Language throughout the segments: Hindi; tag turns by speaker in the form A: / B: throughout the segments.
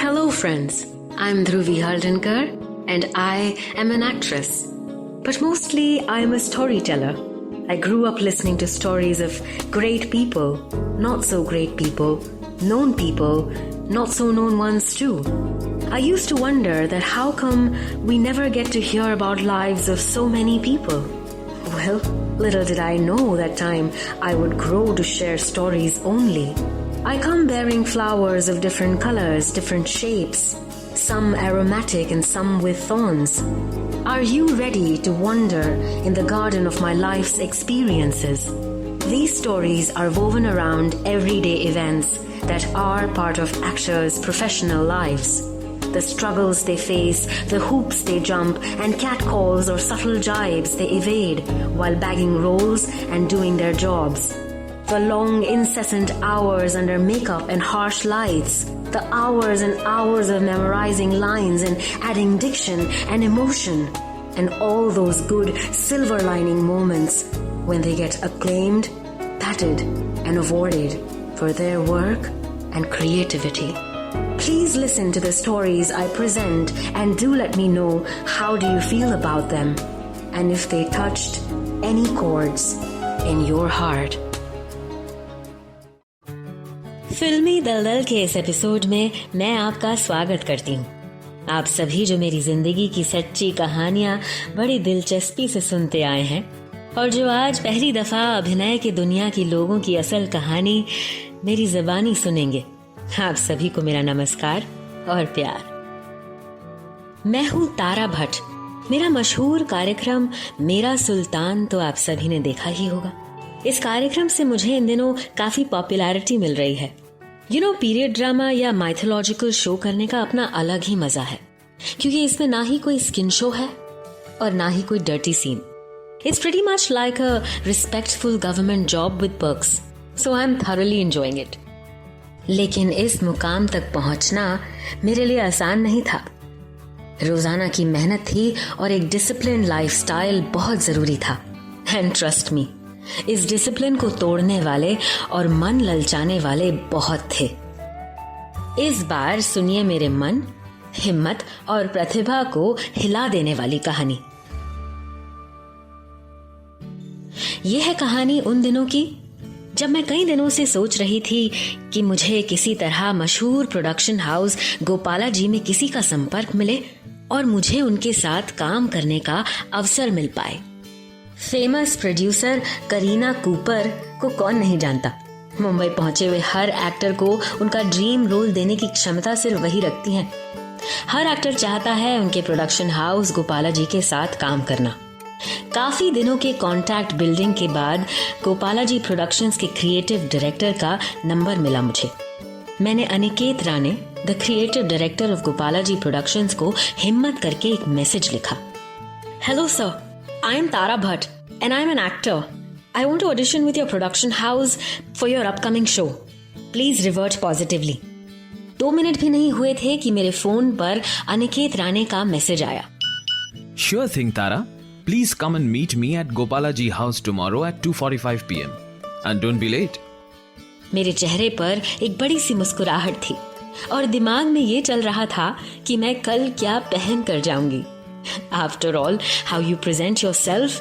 A: Hello friends, I'm Dhruvi Haldankar and I am an actress. But mostly I'm a storyteller. I grew up listening to stories of great people, not so great people, known not so known ones too. I used to wonder that how come we never get to hear about lives of so many people? Well, little did I know that time I would grow to share stories only. I come bearing flowers of different colors, different shapes, some aromatic and some with thorns. Are you ready to wander in the garden of my life's experiences? These stories are woven around everyday events that are part of actors' professional lives. The struggles they face, the hoops they jump, and catcalls or subtle jibes they evade while bagging roles and doing their jobs. The long, incessant hours under makeup and harsh lights. The hours and hours of memorizing lines and adding diction and emotion. And all those good silver lining moments when they get acclaimed, patted, and awarded for their work and creativity. Please listen to the stories I present and do let me know how do you feel about them and if they touched any chords in your heart. फिल्मी दलदल के इस एपिसोड में मैं आपका स्वागत करती हूँ। आप सभी जो मेरी जिंदगी की सच्ची कहानियाँ बड़ी दिलचस्पी से सुनते आए हैं और जो आज पहली दफा अभिनय की दुनिया की लोगों की असल कहानी मेरी ज़बानी सुनेंगे, आप सभी को मेरा नमस्कार और प्यार। मैं हूँ तारा भट्ट। मेरा मशहूर कार्यक्रम मेरा सुल्तान तो आप सभी ने देखा ही होगा। इस कार्यक्रम से मुझे इन दिनों काफी पॉपुलैरिटी मिल रही है। पीरियड ड्रामा या माइथोलॉजिकल शो करने का अपना अलग ही मजा है, क्योंकि इसमें ना ही कोई स्किन शो है और ना ही कोई dirty scene. It's pretty much like a respectful government job with perks, so I am thoroughly enjoying it. लेकिन इस मुकाम तक पहुंचना मेरे लिए आसान नहीं था। रोजाना की मेहनत थी और एक डिसिप्लिन लाइफस्टाइल बहुत जरूरी था। एंड ट्रस्ट मी, इस डिसिप्लिन को तोड़ने वाले और मन ललचाने वाले बहुत थे। इस बार सुनिए मेरे मन, हिम्मत और प्रतिभा को हिला देने वाली कहानी। यह है कहानी उन दिनों की जब मैं कई दिनों से सोच रही थी कि मुझे किसी तरह मशहूर प्रोडक्शन हाउस गोपाला जी में किसी का संपर्क मिले और मुझे उनके साथ काम करने का अवसर मिल पाए। फेमस प्रोड्यूसर करीना कूपर को कौन नहीं जानता। मुंबई पहुंचे हुए हर एक्टर को उनका ड्रीम रोल देने की क्षमता सिर्फ वही रखती हैं। हर एक्टर चाहता है उनके प्रोडक्शन हाउस गोपाला जी के साथ काम करना। काफी दिनों के कांटेक्ट बिल्डिंग के बाद गोपाला जी प्रोडक्शंस के क्रिएटिव डायरेक्टर का नंबर मिला मुझे। मैंने Aniket Rane, the creative director of Gopala ji productions को हिम्मत करके एक मैसेज लिखा। Hello sir, I am Tara Bhatt and I am an actor. I want to audition with your production house for your upcoming show. Please revert positively. 2 minute भी नहीं हुए थे कि मेरे फोन पर अनिकेत राणे का मैसेज आया।
B: Sure thing, Tara. Please come and meet me at Gopalaji House tomorrow at 2:45 p.m. And don't be late.
A: मेरे चेहरे पर एक बड़ी सी मुस्कुराहट थी और दिमाग में ये चल रहा था कि मैं कल क्या पहन कर जाऊंगी। After all, how you present yourself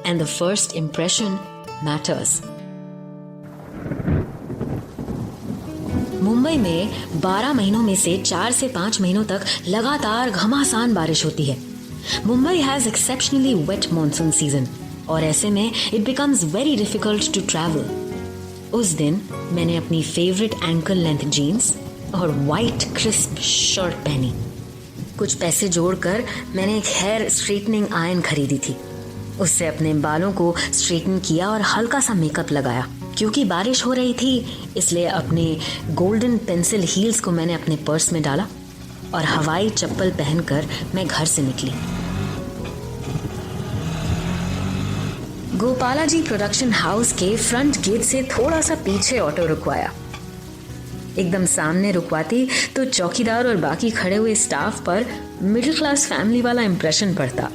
A: and the first impression matters. Mumbai में 12 महीनों में से 4 से 5 महीनों तक लगातार घमासान बारिश होती है। Mumbai has exceptionally wet monsoon season और ऐसे में it becomes very difficult to travel. उस दिन मैंने अपनी favorite ankle length jeans और white crisp shirt पहनी। कुछ पैसे जोड़कर मैंने एक हेयर स्ट्रेटनिंग आयरन खरीदी थी। उससे अपने बालों को स्ट्रेटन किया और हल्का सा मेकअप लगाया। क्योंकि बारिश हो रही थी इसलिए अपने गोल्डन पेंसिल हील्स को मैंने अपने पर्स में डाला और हवाई चप्पल पहनकर मैं घर से निकली। गोपाला जी प्रोडक्शन हाउस के फ्रंट गेट से थोड़ा सा पीछे ऑटो रुकवाया। एकदम सामने रुकवाती तो चौकीदार और बाकी खड़े हुए स्टाफ पर मिडिल क्लास फैमिली वाला इंप्रेशन पड़ता।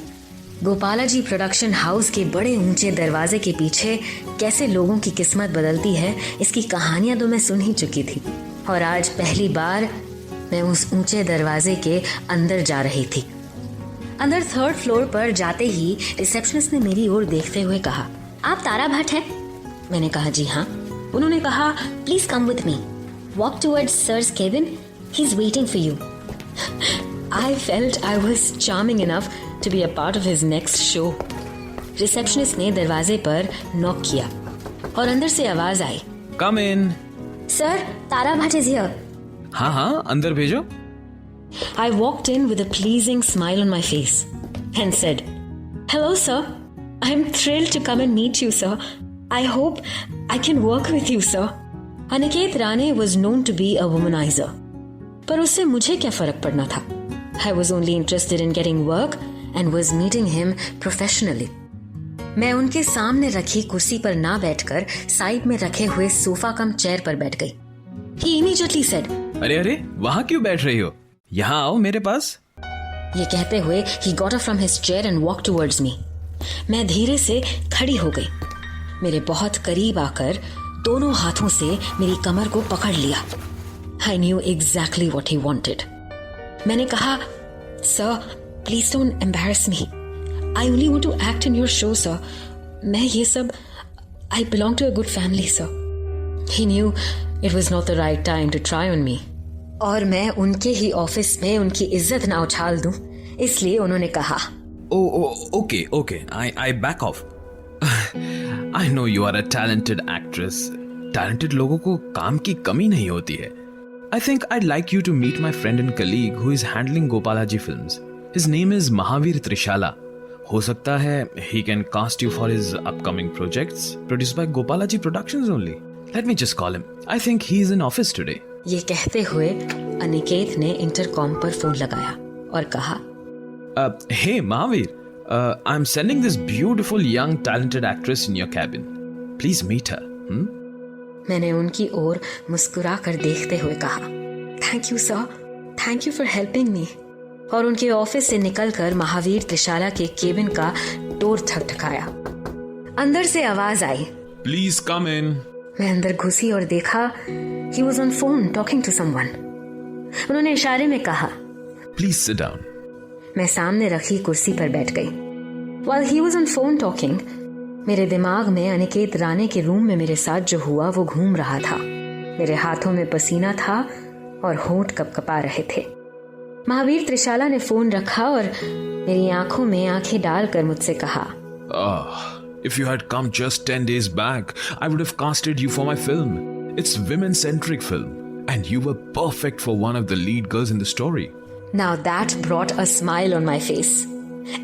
A: गोपाला जी प्रोडक्शन हाउस के बड़े ऊंचे दरवाजे के पीछे कैसे लोगों की किस्मत बदलती है, इसकी कहानियां तो मैं सुन ही चुकी थी और आज पहली बार मैं उस ऊंचे दरवाजे के अंदर जा रही थी। अंदर 3rd फ्लोर पर जाते ही रिसेप्शनिस्ट ने मेरी ओर देखते हुए कहा, आप तारा भट्ट हैं? मैंने कहा जी हाँ। उन्होंने कहा, please come with me, walk towards sir's cabin, he is waiting for you. I felt I was charming enough to be a part of his next show. Receptionist ने दरवाजे पर नॉक किया और अंदर से आवाज आई,
B: come in.
A: Sir, Tara Bhatt is here.
B: हाँ हाँ, अंदर भेजो।
A: I walked in with a pleasing smile on my face and said, hello sir, I'm thrilled to come and meet you sir. I hope I can work with you sir. Aniket Rane was known to be a womanizer. पर उससे मुझे क्या फर्क पड़ना था? I was only interested in getting work and was meeting him professionally. मैं उनके सामने रखी कुर्सी पर ना बैठकर साइड में रखे हुए सोफा कम चेयर पर बैठ गई। He immediately said,
B: अरे अरे, वहां क्यों बैठ रही हो? यहाँ आओ मेरे पास।
A: ये कहते हुए he got up from his chair and walked towards me. मैं धीरे से खड़ी हो गई। मेरे बहुत करीब आकर दोनों हाथों से मेरी कमर को पकड़ लिया। I knew exactly what he wanted. मैंने कहा, Sir, please don't embarrass me. I only want to act in your show, sir. मैं ये सब, I belong to a good family, sir. He knew it was not the right time to try on me. और मैं उनके ही ऑफिस में उनकी इज्जत ना उछाल दूं, इसलिए उन्होंने कहा,
B: okay, I back off. I know you are a talented actress. Talented लोगों को काम की कमी नहीं होती है। I think I'd like you to meet my friend and colleague who is handling Gopalaji films. His name is Mahavir Trishala. हो सकता है he can cast you for his upcoming projects produced by Gopalaji Productions only. Let me just call him. I think he is in office today.
A: ये कहते हुए अनिकेत ने इंटरकॉम पर फोन लगाया और कहा,
B: Hey Mahavir, I'm sending this beautiful young talented actress in your cabin. Please meet her.
A: मैंने उनकी ओर मुस्कुरा कर देखते हुए कहा, thank you sir, thank you for helping me, और उनके ऑफिस से निकलकर महावीर त्रिशाला के केबिन का डोर ठकठकाया। अंदर से आवाज आई,
B: प्लीज कम इन।
A: मैं अंदर घुसी और देखा he was on phone talking to someone. उन्होंने इशारे में कहा,
B: प्लीज सिट डाउन।
A: मैं सामने रखी कुर्सी पर बैठ गई। While he was on phone talking, मेरे दिमाग में अनिकेत राणे के रूम में मेरे साथ जो हुआ वो घूम रहा था। मेरे हाथों में पसीना था और होंठ कपकपा रहे थे। महावीर त्रिशाला ने फोन रखा और मेरी आंखों में आंखें डालकर मुझसे कहा,
B: If you had come just 10 days back, I would have casted you for my film. It's women-centric film, and you were perfect for one of the lead girls in the story.
A: Now that brought a smile on my face,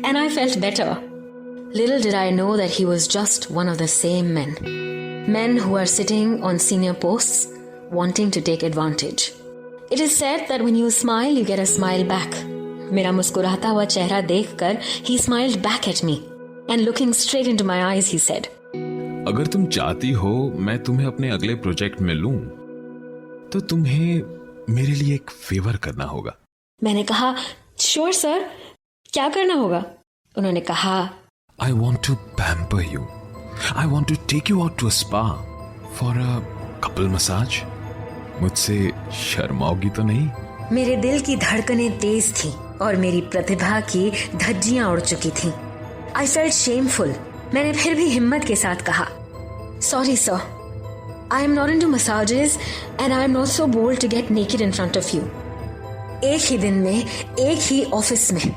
A: and I felt better. Little did I know that he was just one of the same men. Men who are sitting on senior posts, wanting to take advantage. It is said that when you smile, you get a smile back. मेरा मुस्कुराता हुआ चेहरा देखकर he smiled back at me. And looking straight into my eyes, he said,
B: अगर तुम चाहती हो मैं तुम्हें अपने अगले प्रोजेक्ट में लूं, तो तुम्हें मेरे लिए एक फेवर करना होगा।
A: मैंने कहा, श्योर सर, क्या करना होगा? उन्होंने कहा,
B: I want to pamper you. I want to take you out to a spa for a couple massage. मुझसे शर्माओगी तो नहीं?
A: मेरे दिल की धड़कनें तेज थी और मेरी प्रतिभा की धज्जियां उड़ चुकी थीं। I felt shameful. मैंने फिर भी हिम्मत के साथ कहा, Sorry sir, I am not into massages and I am not so bold to get naked in front of you. एक ही दिन में, एक ही ऑफिस में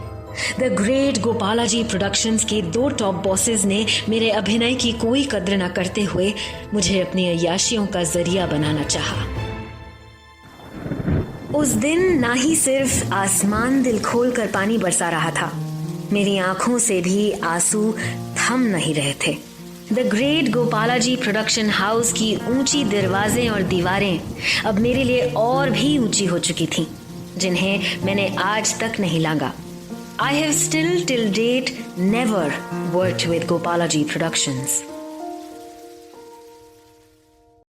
A: द ग्रेट गोपालाजी प्रोडक्शंस के 2 टॉप बॉसेस ने मेरे अभिनय की कोई कद्र न करते हुए मुझे अपनी अय्याशियों का जरिया बनाना चाहा। उस दिन ना ही सिर्फ आसमान दिल खोल कर पानी बरसा रहा था, मेरी आंखों से भी आंसू थम नहीं रहे थे। द ग्रेट गोपालाजी प्रोडक्शन हाउस की ऊंची दरवाजें और दीवारें अब मेरे लिए और भी ऊंची हो चुकी थीं, जिन्हें मैंने आज तक नहीं लांगा। I have still till date never worked with Gopalaji Productions.